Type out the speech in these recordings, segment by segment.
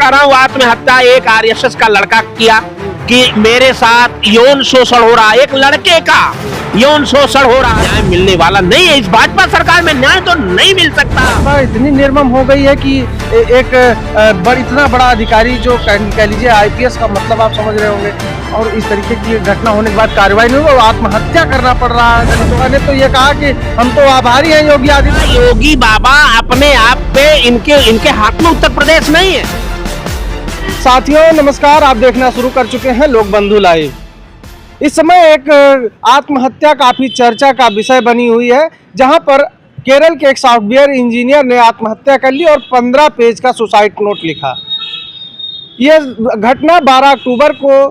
कह रहा हूँ आत्महत्या एक आरएसएस का लड़का किया कि मेरे साथ यौन शोषण हो रहा है, एक लड़के का यौन शोषण हो रहा है। न्याय मिलने वाला नहीं है, इस भाजपा सरकार में न्याय तो नहीं मिल सकता। इतनी निर्मम हो गई है कि एक इतना बड़ा अधिकारी जो कह लीजिए आईपीएस का मतलब आप समझ रहे होंगे, और इस तरीके की घटना होने के बाद कार्रवाई नहीं हुई, आत्महत्या करना पड़ रहा है। दलितों ने तो ये कहा कि हम तो आभारी हैं योगी आदित्यनाथ। योगी बाबा अपने आप पे इनके हाथ में उत्तर प्रदेश नहीं है। साथियों नमस्कार, आप देखना शुरू कर चुके हैं लोक बंधु लाइव। इस समय एक आत्महत्या काफी चर्चा का विषय बनी हुई है, जहां पर केरल के एक सॉफ्टवेयर इंजीनियर ने आत्महत्या कर ली और 15 पेज का सुसाइड नोट लिखा। यह घटना 12 अक्टूबर को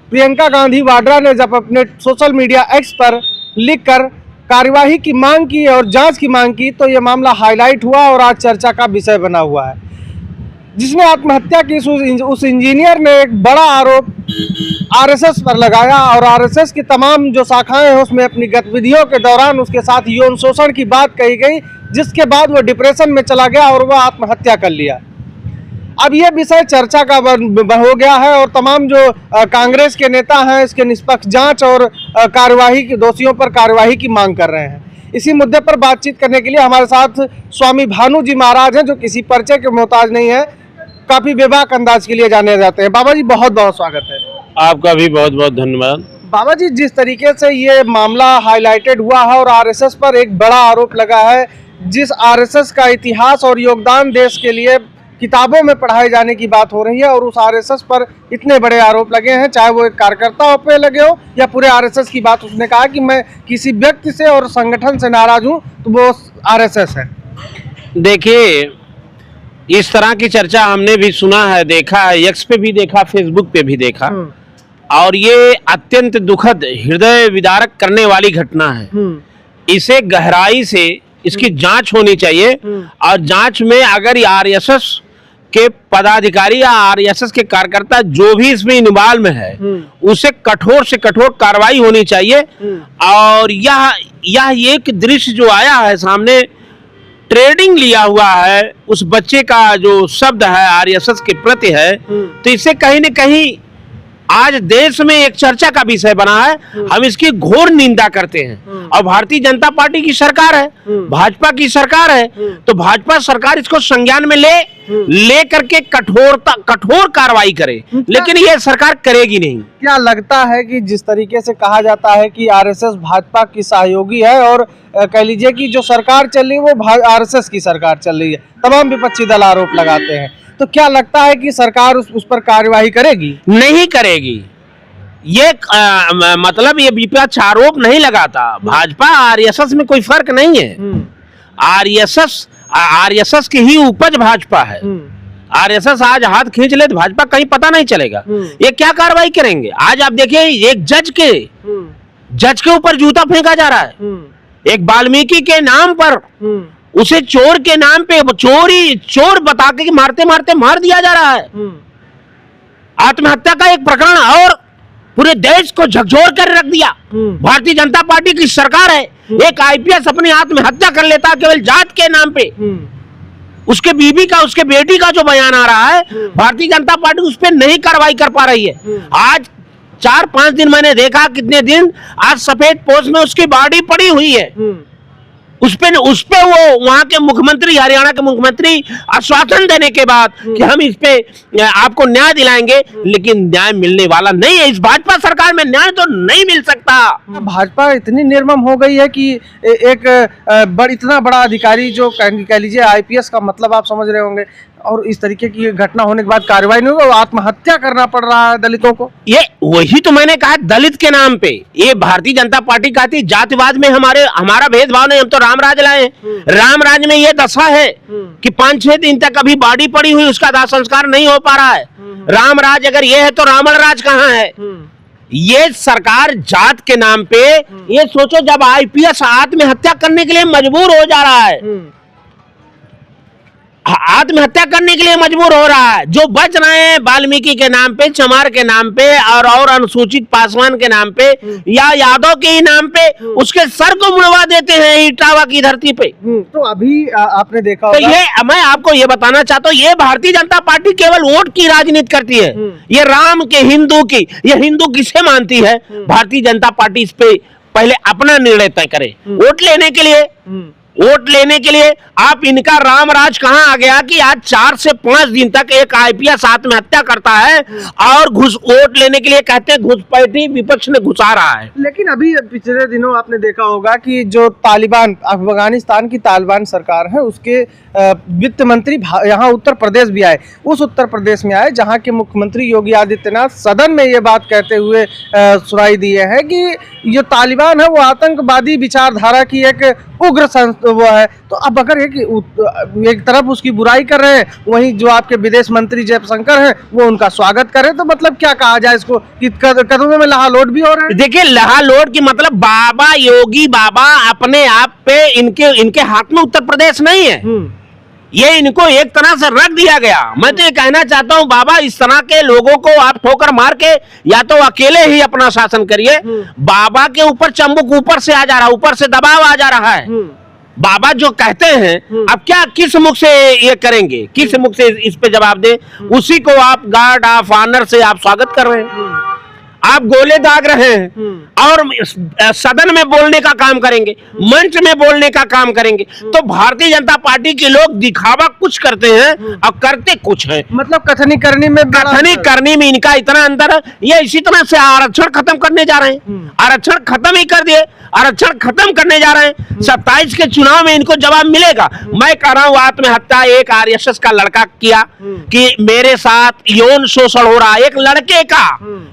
प्रियंका गांधी वाड्रा ने जब अपने सोशल मीडिया एक्स पर लिखकर कार्यवाही की मांग की और जांच की मांग की, तो यह मामला हाईलाइट हुआ और आज चर्चा का विषय बना हुआ है। जिसने आत्महत्या की उस इंजीनियर ने एक बड़ा आरोप आरएसएस पर लगाया और आरएसएस की तमाम जो शाखाएं हैं उसमें अपनी गतिविधियों के दौरान उसके साथ यौन शोषण की बात कही गई, जिसके बाद वो डिप्रेशन में चला गया और वह आत्महत्या कर लिया। अब ये विषय चर्चा का हो गया है और तमाम जो कांग्रेस के नेता हैं इसके निष्पक्ष जांच और कार्यवाही की दोषियों पर कार्यवाही की मांग कर रहे हैं। इसी मुद्दे पर बातचीत करने के लिए हमारे साथ स्वामी भानु जी महाराज हैं, जो किसी परिचय के मोहताज नहीं है, काफी बेबाक अंदाज के लिए जाने जाते हैं। बाबा जी बहुत बहुत स्वागत है। आपका भी बहुत बहुत धन्यवाद। बाबा जी, जिस तरीके से ये मामला हाईलाइटेड हुआ है और आरएसएस पर एक बड़ा आरोप लगा है, जिस आरएसएस का इतिहास और योगदान देश के लिए किताबों में पढ़ाए जाने की बात हो रही है, और उस आरएसएस पर इतने बड़े आरोप लगे हैं, चाहे वो एक कार्यकर्ता पे लगे हो या पूरे आरएसएस की बात। उसने कहा कि मैं किसी व्यक्ति से और संगठन से नाराज हूं तो वो आरएसएस है। देखिए, इस तरह की चर्चा हमने भी सुना है, देखा है, एक्स पे भी देखा, फेसबुक पे भी देखा, और ये अत्यंत दुखद, हृदय विदारक करने वाली घटना है। इसे गहराई से इसकी जांच होनी चाहिए, और जांच में अगर आरएसएस के पदाधिकारी या आरएसएस के कार्यकर्ता जो भी इसमें इन्वॉल्व में है, उसे कठोर से कठोर कार्रवाई होनी चाहिए। और यह एक दृश्य जो आया है सामने, ट्रेडिंग लिया हुआ है उस बच्चे का जो शब्द है आरएसएस के प्रति है, तो इससे कहीं न कहीं आज देश में एक चर्चा का विषय बना है। हम इसकी घोर निंदा करते हैं, और भारतीय जनता पार्टी की सरकार है, भाजपा की सरकार है, तो भाजपा सरकार इसको संज्ञान में ले करके कठोर कार्रवाई करे, लेकिन ये सरकार करेगी नहीं। क्या लगता है कि जिस तरीके से कहा जाता है कि आरएसएस भाजपा की सहयोगी है और कह लीजिए कि जो सरकार चल रही है वो आरएसएस की सरकार चल रही है, तमाम विपक्षी दल आरोप लगाते हैं, तो क्या लगता है कि सरकार उस पर कार्यवाही करेगी? नहीं करेगी। ये मतलब ये विपक्ष आरोप नहीं लगाता। भाजपा आरएसएस में कोई फर्क नहीं है। आरएसएस की ही उपज भाजपा है। आरएसएस आज हाथ खींच ले तो भाजपा कहीं पता नहीं चलेगा। ये क्या कार्रवाई करेंगे? आज आप देखिए, एक जज के ऊपर जूता फेंका जा रहा है, एक वाल्मीकि के नाम पर उसे चोर के नाम पे चोर बता के मारते मारते मार दिया जा रहा है। आत्महत्या का एक प्रकरण और पूरे देश को झकझोर कर रख दिया। भारतीय जनता पार्टी की सरकार है, एक आईपीएस अपनी आत्महत्या कर लेता केवल जात के नाम पे। उसके बीबी का, उसके बेटी का जो बयान आ रहा है, भारतीय जनता पार्टी उस पर नहीं कार्रवाई कर पा रही है। आज 4-5 दिन मैंने देखा, कितने दिन, आज सफेद पोस्ट में उसकी बॉडी पड़ी हुई है। उस पे वो वहां के मुख्यमंत्री, हरियाणा के मुख्यमंत्री आश्वासन देने के बाद कि हम इस पे आपको न्याय दिलाएंगे, लेकिन न्याय मिलने वाला नहीं है। इस भाजपा सरकार में न्याय तो नहीं मिल सकता। भाजपा इतनी निर्मम हो गई है कि एक इतना बड़ा अधिकारी जो कह लीजिए आईपीएस का मतलब आप समझ रहे होंगे, और इस तरीके की घटना होने के बाद कार्रवाई नहीं हुई, आत्महत्या करना पड़ रहा है दलितों को। ये वही तो मैंने कहा, दलित के नाम पे ये भारतीय जनता पार्टी कहती जातिवाद में हमारा भेदभाव नहीं, हम तो रामराज लाए। रामराज में ये दशा है कि 5-6 दिन तक अभी बॉडी पड़ी हुई, उसका दाह संस्कार नहीं हो पा रहा है। रामराज अगर ये है तो रावण राज कहाँ है? ये सरकार जात के नाम पे, ये सोचो जब आईपीएस आत्महत्या करने के लिए मजबूर हो जा रहा है, आत्महत्या करने के लिए मजबूर हो रहा है। जो बच रहे हैं वाल्मीकि के नाम पे, चमार के नाम पे और अनुसूचित पासवान के नाम पे या यादव के ही नाम पे, उसके सर को मुड़वा देते हैं इटावा की धरती पे। तो अभी आपने देखा तो होगा, ये मैं आपको ये बताना चाहता हूँ, ये भारतीय जनता पार्टी केवल वोट की राजनीति करती है। ये राम के हिंदू की, ये हिंदू किसे मानती है? भारतीय जनता पार्टी इस पे पहले अपना निर्णय तय करे। वोट लेने के लिए आप इनका राम राज कहां आ गया कि आज 4 से 5 दिन तक एक आईपीएस आत्महत्या करता है और वोट लेने के लिए कहते हैं घुसपैठी विपक्ष ने घुसा रहा है। लेकिन अभी पिछले दिनों आपने देखा होगा कि जो तालिबान, अफगानिस्तान की तालिबान सरकार है, उसके वित्त मंत्री यहाँ उत्तर प्रदेश भी आए। उस उत्तर प्रदेश में आए जहाँ के मुख्यमंत्री योगी आदित्यनाथ सदन में ये बात कहते हुए सुनाई दिए है कि जो तालिबान है वो आतंकवादी विचारधारा की एक उग्र वो है। तो अब अगर एक तरफ उसकी बुराई कर रहे हैं, वहीं जो आपके विदेश मंत्री जयशंकर हैं वो उनका स्वागत करें, तो मतलब क्या कहा जाए इसको कि कदमों में लहालोट भी हो रहे हैं। देखिए, लहालोट की मतलब बाबा योगी बाबा अपने आप पे इनके हाथ में उत्तर प्रदेश नहीं है। ये इनको एक तरह से रख दिया गया। मैं तो ये कहना चाहता हूँ, बाबा इस तरह के लोगों को आप ठोकर मार के या तो अकेले ही अपना शासन करिए। बाबा के ऊपर चंबुक ऊपर से आ जा रहा है, ऊपर से दबाव आ जा रहा है। बाबा जो कहते हैं, अब क्या किस मुख से ये करेंगे, किस मुख से इस पे जवाब दे? उसी को आप गार्ड ऑफ ऑनर से आप स्वागत कर रहे हैं, आप गोले दाग रहे हैं और सदन में बोलने का काम करेंगे, मंच में बोलने का काम करेंगे। तो भारतीय जनता पार्टी के लोग दिखावा कुछ करते हैं और करते कुछ हैं। मतलब कथनी करनी में इनका इतना अंतर है। ये इसी तरह से आरक्षण खत्म करने जा रहे हैं, आरक्षण खत्म ही कर दिए, आरक्षण खत्म करने जा रहे हैं। 27 के चुनाव में इनको जवाब मिलेगा। मैं कह रहा हूं, आत्महत्या एक आरएसएस का लड़का किया कि मेरे साथ यौन शोषण हो रहा है, एक लड़के का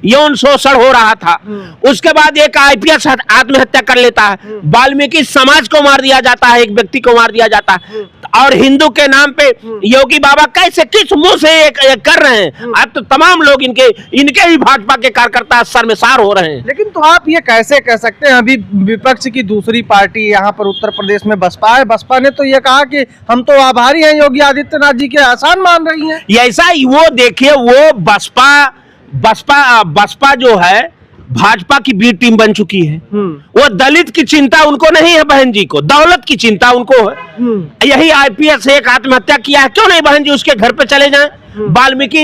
यौन शोषण हो रहा था। उसके बाद एक आईपीएस आत्महत्या कर लेता है, वाल्मीकि समाज को मार दिया जाता है, एक व्यक्ति को मार दिया जाता है, और हिंदू के नाम पे योगी बाबा कैसे किस मुंह से ये कर रहे हैं? अब तो तमाम लोग इनके ही भाजपा के कार्यकर्ता शर्मसार हो रहे हैं। लेकिन तो आप ये कैसे कह सकते हैं, अभी विपक्ष की दूसरी पार्टी यहाँ पर उत्तर प्रदेश में बसपा है, बसपा ने तो ये कहा कि हम तो आभारी हैं योगी आदित्यनाथ जी के, आसान मान रही हैं। ऐसा ही वो देखिए, वो बसपा जो है भाजपा की बी टीम बन चुकी है। वो दलित की चिंता उनको नहीं है, बहन जी को दौलत की चिंता उनको है। यही आईपीएस एक आत्महत्या किया है, क्यों नहीं बहन जी उसके घर पे चले जाएं? वाल्मीकि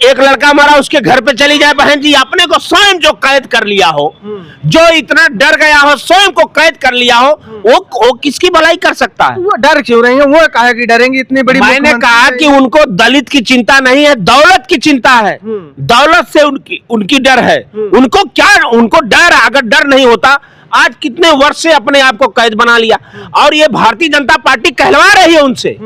एक लड़का मारा, उसके घर पे चली जाए बहन जी। अपने को स्वयं जो कैद कर लिया हो, जो इतना डर गया हो, स्वयं को कैद कर लिया हो, वो किसकी भलाई कर सकता है? वो डर क्यों रही है? वो कहा कि डरेंगी इतनी बड़ी। मैंने कहा कि उनको दलित की चिंता नहीं है, दौलत की चिंता है। दौलत से उनकी डर है। उनको डर, अगर डर नहीं होता आज कितने वर्ष से अपने आप को कैद बना लिया। और ये भारतीय जनता पार्टी कहलवा रही है उनसे।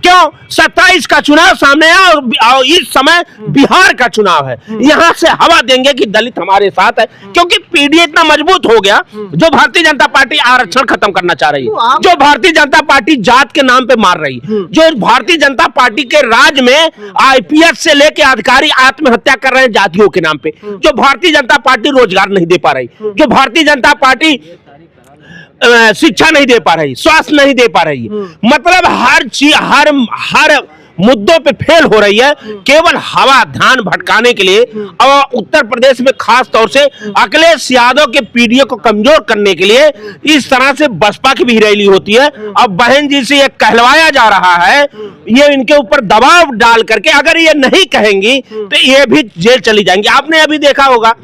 क्यों? 27 का चुनाव सामने है और इस समय बिहार का चुनाव है। यहां से हवा देंगे कि दलित हमारे साथ है, क्योंकि पीडीए इतना मजबूत हो गया। जो भारतीय जनता पार्टी आरक्षण खत्म करना चाह रही है, जो भारतीय जनता पार्टी जात के नाम पे मार रही है, जो भारतीय जनता पार्टी के राज में आईपीएस से लेके अधिकारी आत्महत्या कर रहे हैं जातियों के नाम पे, जो भारतीय जनता पार्टी रोजगार नहीं दे पा रही, जो भारतीय जनता पार्टी शिक्षा नहीं दे पा रही, स्वास्थ्य नहीं दे पा रही, मतलब हर चीज हर मुद्दों पे फेल हो रही है, केवल हवा ध्यान भटकाने के लिए। और उत्तर प्रदेश में खास तौर से अखिलेश यादव के पीडीए को कमजोर करने के लिए इस तरह से बसपा की भी रैली होती है। अब बहन जी से ये कहलवाया जा रहा है, ये इनके ऊपर दबाव डाल करके, अगर ये नहीं कहेंगी तो ये भी जेल चली जाएंगी। आपने अभी देखा होगा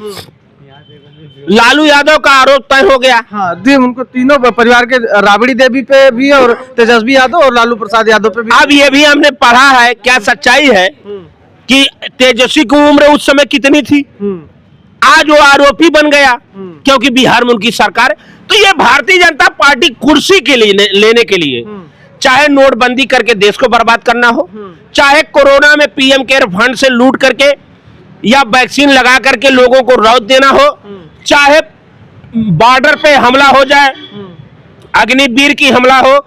लालू यादव का आरोप तय हो गया। हाँ, उनको तीनों परिवार के, राबड़ी देवी पे भी और तेजस्वी यादव और लालू प्रसाद यादव पे भी। अब ये भी हमने पढ़ा है, क्या सच्चाई है कि तेजस्वी की उम्र उस समय कितनी थी? आज वो आरोपी बन गया क्योंकि बिहार में उनकी सरकार। तो ये भारतीय जनता पार्टी कुर्सी के लिए लेने के लिए, चाहे नोटबंदी करके देश को बर्बाद करना हो, चाहे कोरोना में पीएम केयर फंड से लूट करके या वैक्सीन लगा करके लोगों को राहत देना हो, चाहे बॉर्डर पे हमला हो जाए, अग्निवीर की हमला हो,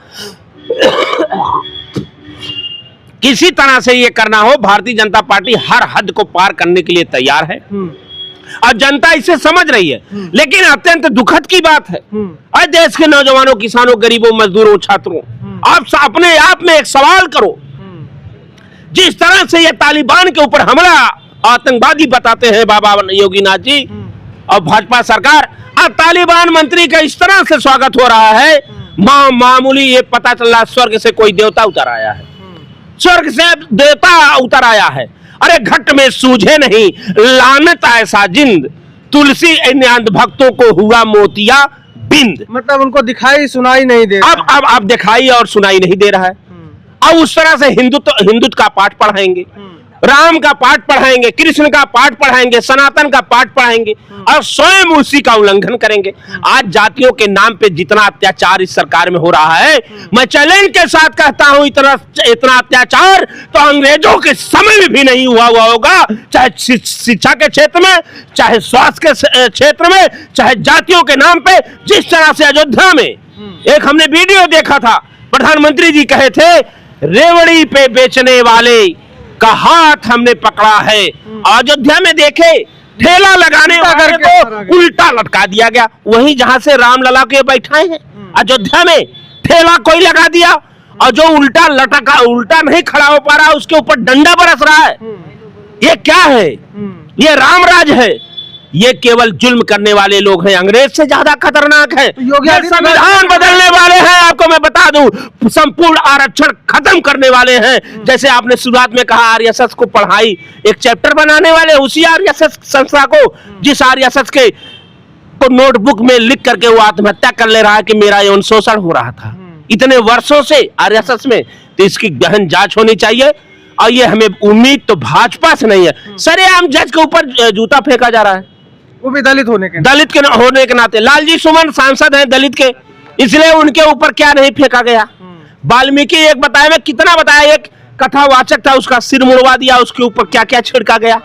किसी तरह से ये करना हो, भारतीय जनता पार्टी हर हद को पार करने के लिए तैयार है और जनता इसे समझ रही है। लेकिन अत्यंत दुखद की बात है, और देश के नौजवानों, किसानों, गरीबों, मजदूरों, छात्रों, आप अपने आप में एक सवाल करो। जिस तरह से ये तालिबान के ऊपर हमला आतंकवादी बताते हैं बाबा योगीनाथ जी और भाजपा सरकार, अब तालिबान मंत्री का इस तरह से स्वागत हो रहा है, मामूली ये पता चल रहा स्वर्ग से कोई देवता उतर आया है, स्वर्ग से देवता उतर आया है। अरे घट में सूझे नहीं लानत ऐसा जिंद, तुलसी इन भक्तों को हुआ मोतिया बिंद। मतलब उनको दिखाई सुनाई नहीं दे रहा। अब दिखाई और सुनाई नहीं दे रहा है। अब उस तरह से हिंदुत्व का पाठ पढ़ाएंगे, राम का पाठ पढ़ाएंगे, कृष्ण का पाठ पढ़ाएंगे, सनातन का पाठ पढ़ाएंगे और स्वयं उसी का उल्लंघन करेंगे। आज जातियों के नाम पे जितना अत्याचार इस सरकार में हो रहा है, मैं चैलेंज के साथ कहता हूं इतना अत्याचार तो अंग्रेजों के समय में भी नहीं हुआ होगा, चाहे शिक्षा के क्षेत्र में, चाहे स्वास्थ्य के क्षेत्र में, चाहे जातियों के नाम पे। जिस तरह से अयोध्या में एक हमने वीडियो देखा था, प्रधानमंत्री जी कहे थे रेवड़ी पे बेचने वाले का हाथ हमने पकड़ा है। अयोध्या में देखे ठेला लगाने वाले को उल्टा लटका दिया गया, वहीं जहां से रामलला के बैठाए हैं अयोध्या में ठेला कोई लगा दिया, और जो उल्टा नहीं खड़ा हो पा रहा उसके ऊपर डंडा बरस रहा है। ये क्या है? ये रामराज है। ये केवल जुल्म करने वाले लोग हैं, अंग्रेज से ज्यादा खतरनाक है। ये संविधान बदलने वाले हैं, आपको मैं बता दूं, संपूर्ण आरक्षण खत्म करने वाले हैं। जैसे आपने शुरुआत में कहा आरएसएस को पढ़ाई, एक चैप्टर बनाने वाले उसी आरएसएस संस्था को, जिस आरएसएस के को नोटबुक में लिख करके वो आत्महत्या कर ले रहा है कि मेरा यौन शोषण हो रहा था इतने वर्षों से आरएसएस में। तो इसकी गहन जांच होनी चाहिए, और ये हमें उम्मीद तो भाजपा से नहीं है। सरेआम जज के ऊपर जूता फेंका जा रहा है, वो भी दलित होने के नाते। लालजी सुमन सांसद हैं दलित के, इसलिए उनके ऊपर क्या नहीं फेंका गया। वाल्मीकि एक बताया, मैं कितना बताया, एक कथावाचक था उसका सिर मुड़वा दिया, उसके ऊपर क्या क्या छिड़का गया।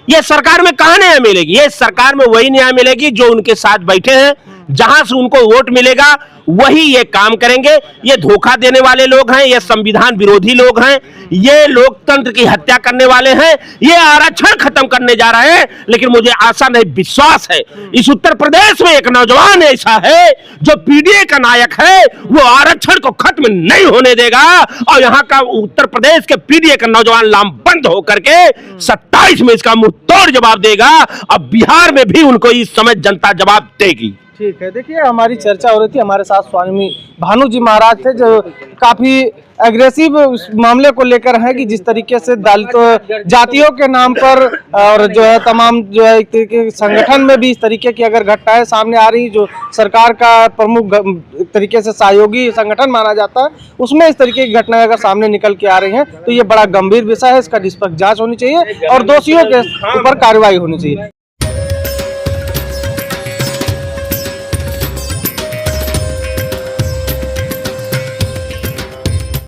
ये सरकार में कहां न्याय मिलेगी? ये सरकार में वही न्याय मिलेगी जो उनके साथ बैठे हैं, जहां से उनको वोट मिलेगा वही ये काम करेंगे। ये धोखा देने वाले लोग हैं, ये संविधान विरोधी लोग हैं, ये लोकतंत्र की हत्या करने वाले हैं, ये आरक्षण खत्म करने जा रहे हैं। लेकिन मुझे आशा नहीं, विश्वास है, इस उत्तर प्रदेश में एक नौजवान ऐसा है जो पीडीए का नायक है, वो आरक्षण को खत्म नहीं होने देगा। और यहाँ का उत्तर प्रदेश के पीडीए का नौजवान लामबंद होकर के 27 में इसका मुंह तोड़ जवाब देगा। अब बिहार में भी उनको इस समय जनता जवाब देगी। ठीक है, देखिए हमारी चर्चा हो रही थी, हमारे साथ स्वामी भानु जी महाराज थे जो काफी एग्रेसिव उस मामले को लेकर है कि जिस तरीके से दलित जातियों के नाम पर और जो है तमाम जो है एक तरीके के संगठन में भी इस तरीके की अगर घटनाएं सामने आ रही, जो सरकार का प्रमुख तरीके से सहयोगी संगठन माना जाता है, उसमें इस तरीके की घटनाएं अगर सामने निकल के आ रही हैं तो ये बड़ा गंभीर विषय है। इसका निष्पक्ष जांच होनी चाहिए और दोषियों के ऊपर कार्रवाई होनी चाहिए।